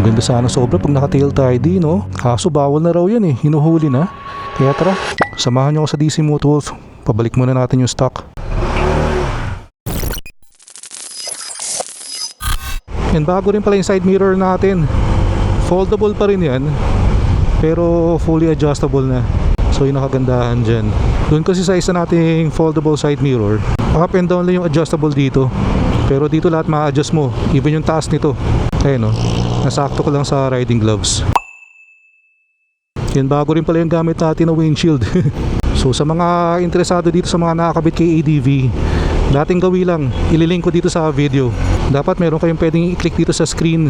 Ganda sana sobra pag naka-tail ID, no? Kaso bawal na raw yan eh, hinuhuli na. Kaya tara, samahan nyo ako sa DC Moto Wolf. Pabalik muna natin yung stock. And bago rin pala yung side mirror natin. Foldable pa rin yan, pero fully adjustable na. So yung nakagandahan dyan. Doon kasi sa isa nating foldable side mirror, up and down lang yung adjustable dito. Pero dito lahat ma-adjust mo, even yung taas nito. Ayun, no? Nasakto ko lang sa riding gloves. Yan, bago rin pala yung gamit natin na windshield. So sa mga interesado dito sa mga nakakabit kay ADV, dating gawi lang, ililink ko dito sa video. Dapat meron kayong pwedeng i-click dito sa screen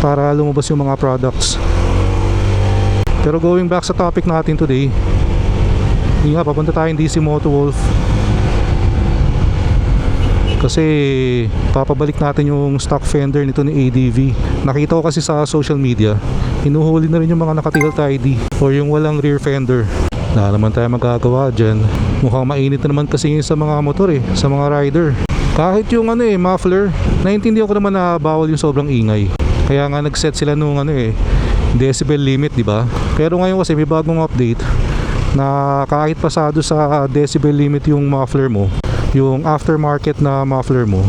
para lumabas yung mga products. Pero going back sa topic natin today, yun nga, papunta tayong DC Moto Wolf kasi papabalik natin yung stock fender nito ni ADV. Nakita ko kasi sa social media, hinuhuli na rin yung mga naka-tilt ID or yung walang rear fender. Wala naman tayo magagawa dyan. Mukhang mainit na naman kasi yun sa mga motor eh, sa mga rider. Kahit yung muffler, naintindihan ko naman na bawal yung sobrang ingay. Kaya nga nag-set sila nung decibel limit, di ba? Pero ngayon kasi may bagong update na kahit pasado sa decibel limit yung muffler mo, yung aftermarket na muffler mo,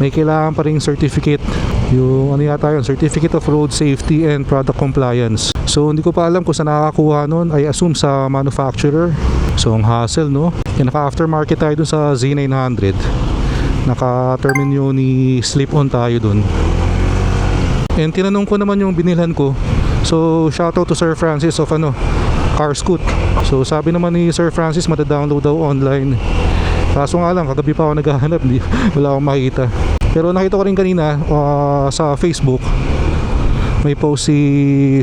may kailangan pa ring certificate. Yung yata yun, Certificate of Road Safety and Product Compliance. So hindi ko pa alam kung saan nakakakuha nun. I assume sa manufacturer. So ang hassle, no? Naka-aftermarket tayo dun sa Z900. Naka-terminal ni slip-on tayo dun. And tinanong ko naman yung binilhan ko. So shoutout to Sir Francis of Car Scoot. So sabi naman ni Sir Francis, madadownload daw online. Kaso nga lang, kagabi pa ako naghahanap, wala akong makita. Pero nakita ko rin kanina sa Facebook, may post si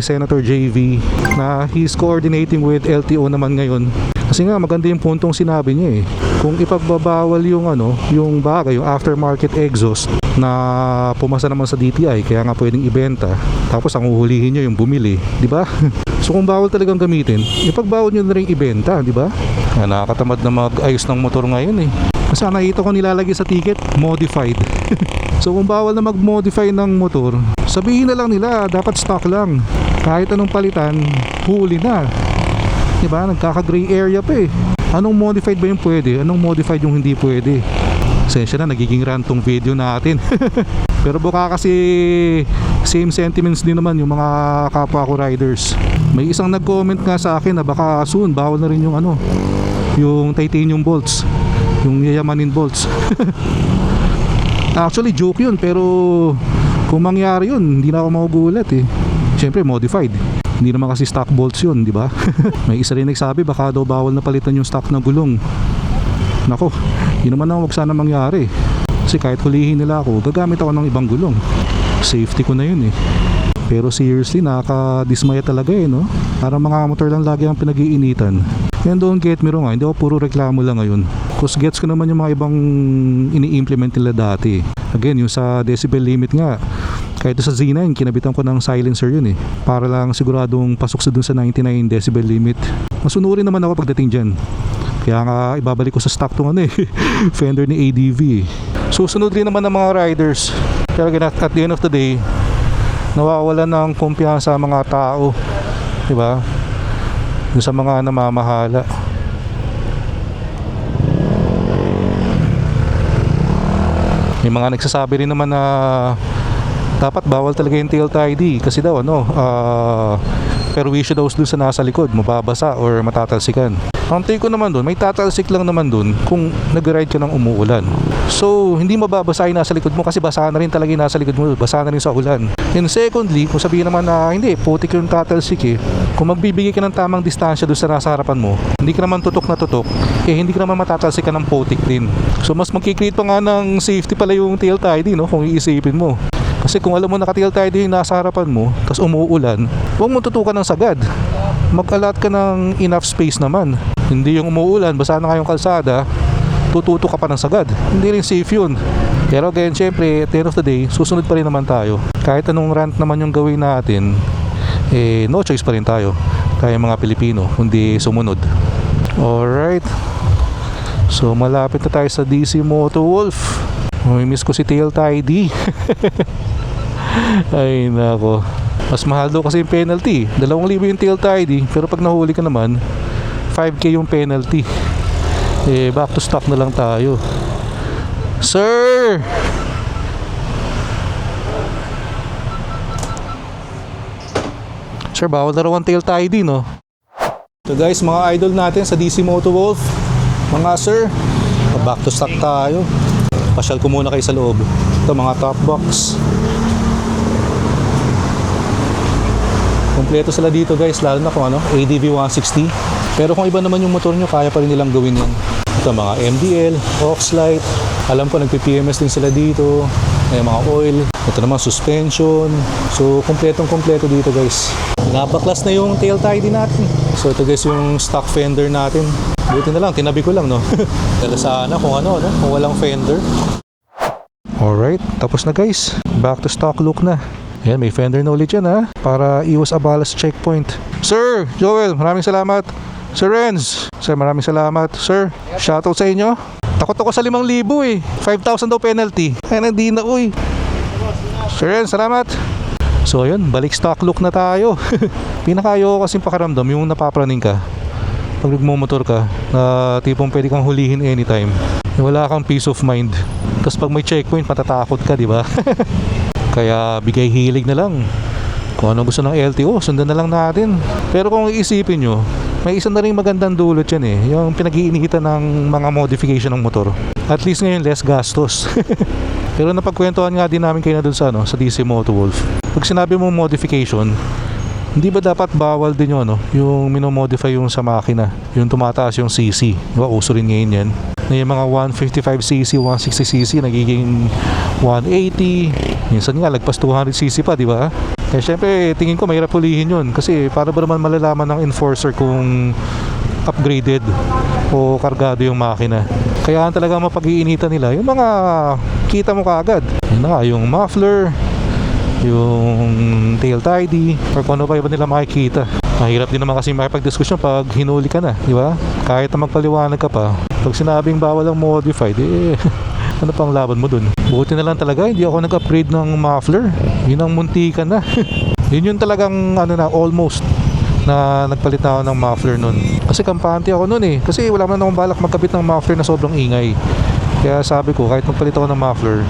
Senator JV na he's coordinating with LTO naman ngayon. Kasi nga maganda yung puntong sinabi niya eh. Kung ipagbabawal yung yung bagay, yung aftermarket exhaust na pumasa naman sa DTI, kaya nga pwedeng ibenta. Tapos ang uhulihin niyo yung bumili, di ba? So kung bawal talagang gamitin, ipagbawal niyo na rin ibenta, di ba? Nakakatamad na mag-ayos ng motor ngayon eh. Kasi nakita ko nilalagay sa ticket, modified. So kung bawal na mag-modify ng motor, sabihin na lang nila, dapat stock lang. Kahit anong palitan, huli na. Diba? Nagkaka-gray area pa eh. Anong modified ba yung pwede? Anong modified yung hindi pwede? Sensya na, nagiging rantong video natin. Pero baka kasi same sentiments din naman yung mga kapwa ko riders. May isang nag-comment nga sa akin na baka soon bawal na rin yung yung titanium bolts, yung yayamanin bolts. Actually joke yun, pero kung mangyari yun, hindi na ako magugulat eh. Siyempre modified, hindi naman kasi stock bolts yun, di ba? May isa rin nagsabi baka daw bawal na palitan yung stock na gulong. Nako, yun naman ang wag sana mangyari. Kasi kahit hulihin nila ako, gagamit ako ng ibang gulong. Safety ko na yun eh. Pero seriously, nakakadismaya talaga eh, no? Para mga motor lang lagi ang pinag-iinitan. And don't get me wrong, hindi ako puro reklamo lang ngayon. Because gets ko naman yung mga ibang ini-implement nila dati. Again, yung sa decibel limit nga, kahit sa Z9, kinabitan ko ng silencer yun eh. Para lang siguradong pasok sa dun sa 99 decibel limit. Masunurin naman ako pagdating dyan. Kaya nga ibabalik ko sa stock tong fender ni ADV. Susunod rin naman ng mga riders. Pero at the end of the day, nawawalan ng kumpiyansa sa mga tao, diba? Yung sa mga namamahala. May mga nagsasabi rin naman na dapat bawal talaga yung tilt ID kasi daw perwisyo daw dun sa nasa likod, mababasa or matatalsikan. Ang take ko naman dun, may tatalsik lang naman dun kung nag-ride ka ng umuulan. So, hindi mababasa yung nasa likod mo kasi basa na rin talaga yung nasa likod mo, basa na rin sa ulan. And secondly, kung sabihin naman na hindi, putik yung tatalsik eh, kung magbibigay ka ng tamang distansya dun sa nasa harapan mo, hindi ka naman tutok na tutok, hindi ka naman matatalsik ka ng putik din. So, mas magkikreate pa nga ng safety pala yung tilt ID, no, kung iisipin mo. Kasi kung alam mo naka-tilt ID yung nasa harapan mo, tapos umuulan, huwag mo tutukan ng sagad. Mag-allot ka ng enough space naman. Hindi yung umuulan, basa na kayong kalsada, tututo ka pa ng sagad. Hindi rin safe yun. Pero again, syempre, at the end of the day, susunod pa rin naman tayo. Kahit anong rant naman yung gawin natin, no choice pa rin tayo. Tayo mga Pilipino, kundi sumunod. Alright. So, malapit na tayo sa DC Moto Wolf. Miss ko si Tilt ID. Ay nako. Mas mahal daw kasi yung penalty. 2,000 yung tail tidy, pero pag nahuli ka naman 5K yung penalty. Back to stock na lang tayo. Sir! Sir, bawal na raw ang tail tidy, no? So guys, mga idol natin sa DC Moto Wolf, mga sir, back to stock tayo. Pasyal ko muna kayo sa loob. Ito mga top box. Kompleto sila dito guys, lalo na kung ano, ADV 160. Pero kung iba naman yung motor nyo, kaya pa rin nilang gawin yan. Ito mga MDL, Oxlite. Alam ko nagpi-PMS din sila dito. May mga oil. Ito naman suspension. So kompletong kompleto dito guys. Napaklas na yung tail tidy natin. So ito guys yung stock fender natin. Buti na lang, tinabi ko lang no. Dala sana kung ano, kung walang fender. Alright, tapos na guys. Back to stock look na. Ayan, may fender na ulit yan ha. Para iwas abalas checkpoint. Sir Joel, maraming salamat. Sir Renz, sir maraming salamat. Sir, shoutout sa inyo. Takot ako sa 5,000 eh. 5,000 daw penalty. Ay hindi na uy. Sir Renz, salamat. So ayun, balik stock look na tayo. Pinakayo kasing pakaramdam yung napapraning ka pag nagmumotor ka na tipong pwede kang hulihin anytime. Wala kang peace of mind. Tapos pag may checkpoint matatakot ka, di ba? Kaya bigay hilig na lang. Kung ano gusto ng LTO, sundan na lang natin. Pero kung iisipin nyo, may isa na rin magandang dulot yan eh. Yung pinag-iinitan ng mga modification ng motor. At least ngayon less gastos. Pero napagkwentuhan nga din namin kayo na dun sa DC Moto Wolf. Pag sinabi mo modification, hindi ba dapat bawal din yung minomodify yung sa makina, yung tumataas yung CC, diba? Uso rin ngayon yan na yung mga 155cc, 160cc nagiging 180, minsan nga lagpas 200cc pa, diba? Kaya syempre tingin ko mahirap hulihin yun kasi para ba naman malalaman ng enforcer kung upgraded o kargado yung makina. Kaya talaga mapag-iinitan nila yung mga kita mo kaagad, yun na nga, yung muffler, yung tail tidy, or kung ano pa iba nila makikita. Mahirap din naman kasi makipag-diskusyon pag hinuli ka na, di ba? Kahit na magpaliwanag ka pa, pag sinabing bawal ang modified, ano pang laban mo dun? Buti na lang talaga hindi ako nag-upgrade ng muffler. Yun ang muntikan na. Yun yung talagang almost na nagpalit na ako ng muffler nun. Kasi kampante ako nun eh. Kasi wala man akong balak magkabit ng muffler na sobrang ingay. Kaya sabi ko, kahit magpalit ako ng muffler,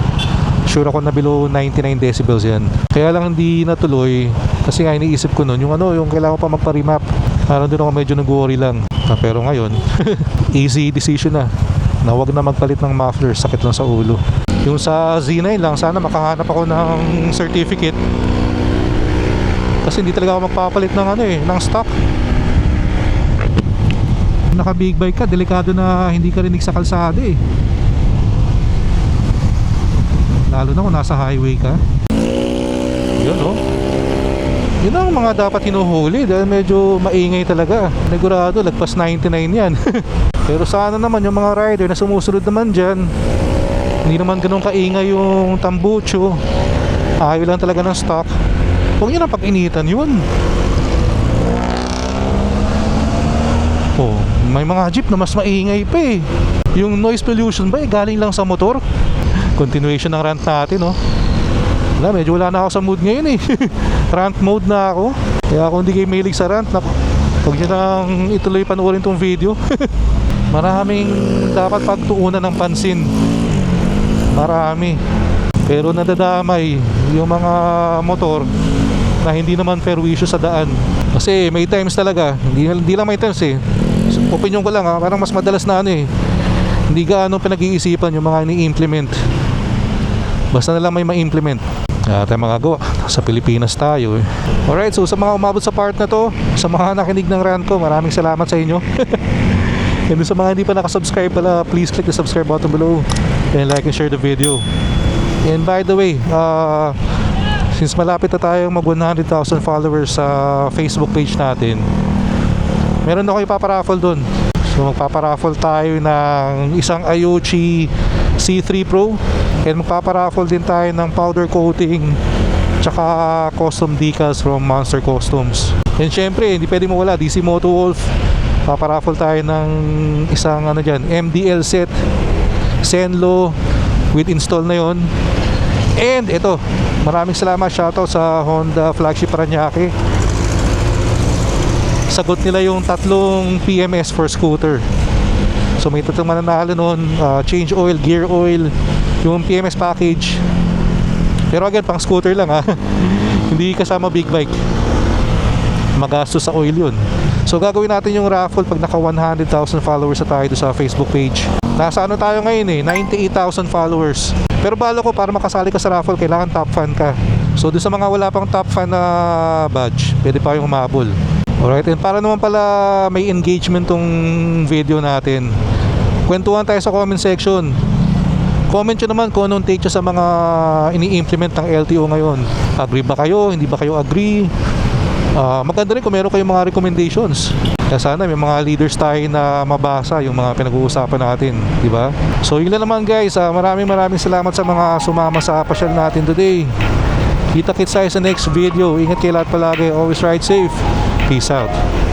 sure ako na below 99 decibels yan. Kaya lang hindi natuloy kasi nga iniisip ko nun yung kailangan pa magpa-remap. Parang doon ako medyo nag-worry lang. Pero ngayon easy decision na wag na magpalit ng muffler, sakit lang sa ulo. Yung sa Z9 lang, sana makahanap ako ng certificate kasi hindi talaga ako magpapalit ng stock. Naka big bike ka, delikado na hindi ka rinig sa kalsada eh. Lalo na kung nasa highway ka. Yun yun ang mga dapat hinuhuli dahil medyo maingay talaga. Negurado, lagpas 99 yan. Pero sana naman yung mga rider na sumusunod naman dyan, hindi naman ganun kaingay yung tambucho. Ayaw lang talaga ng stock. Huwag nyo na pag-initan yun. May mga jeep na mas maingay pa eh. Yung noise pollution ba galing lang sa motor. Continuation ng rant natin medyo wala na ako sa mood ngayon eh. Rant mode na ako. Kaya kung hindi kayo mahilig sa rant, huwag nyo nang ituloy panoorin tong video. Maraming dapat pagtuunan ng pansin. Marami. Pero nadadamay yung mga motor na hindi naman perwisyo sa daan. Kasi may times talaga, hindi lang may times eh. Opinion ko lang parang mas madalas na hindi gaano pinag-iisipan yung mga ini-implement. Basta na lang may ma-implement. Tayo magagawa. Sa Pilipinas tayo eh. Alright, so sa mga umabot sa part na to, sa mga nakinig ng rant ko, maraming salamat sa inyo. And sa mga hindi pa nakasubscribe pala, please click the subscribe button below and like and share the video. And by the way, since malapit na tayong mag 100,000 followers sa Facebook page natin, meron ako ipaparaffle dun. So magpaparaffle tayo ng isang Aiuchi C3 Pro, and magpaparaffle din tayo ng powder coating tsaka custom decals from Monster Customs. And syempre hindi pwede mawala DC Moto Wolf. Paparaffle tayo ng isang MDL set Senlo with install na yon. And ito, maraming salamat, shoutout sa Honda Flagship Parañaque. Sagot nila yung tatlong PMS for scooter. So may tatlong mananalo nun, change oil, gear oil, yung PMS package. Pero again, pang scooter lang ha. Hindi kasama big bike. Magastos sa oil yun. So gagawin natin yung raffle pag naka 100,000 followers na tayo sa Facebook page. Nasa ano tayo ngayon 98,000 followers. Pero balo ko, para makasali ka sa raffle, kailangan top fan ka. So doon sa mga wala pang top fan na badge, pwede pa kayong humabol. Alright, and para naman pala may engagement tong video natin, kwentuhan tayo sa comment section. Comment nyo naman kung anong take nyo sa mga ini-implement ng LTO ngayon. Agree ba kayo? Hindi ba kayo agree? Maganda rin kung meron kayong mga recommendations. Kaya sana may mga leaders tayo na mabasa yung mga pinag-uusapan natin, di ba? So yun lang naman guys, maraming salamat sa mga sumama sa pasyal natin today. Kita-kits tayo sa next video. Ingat kayo lahat palagi, always ride safe. Peace out.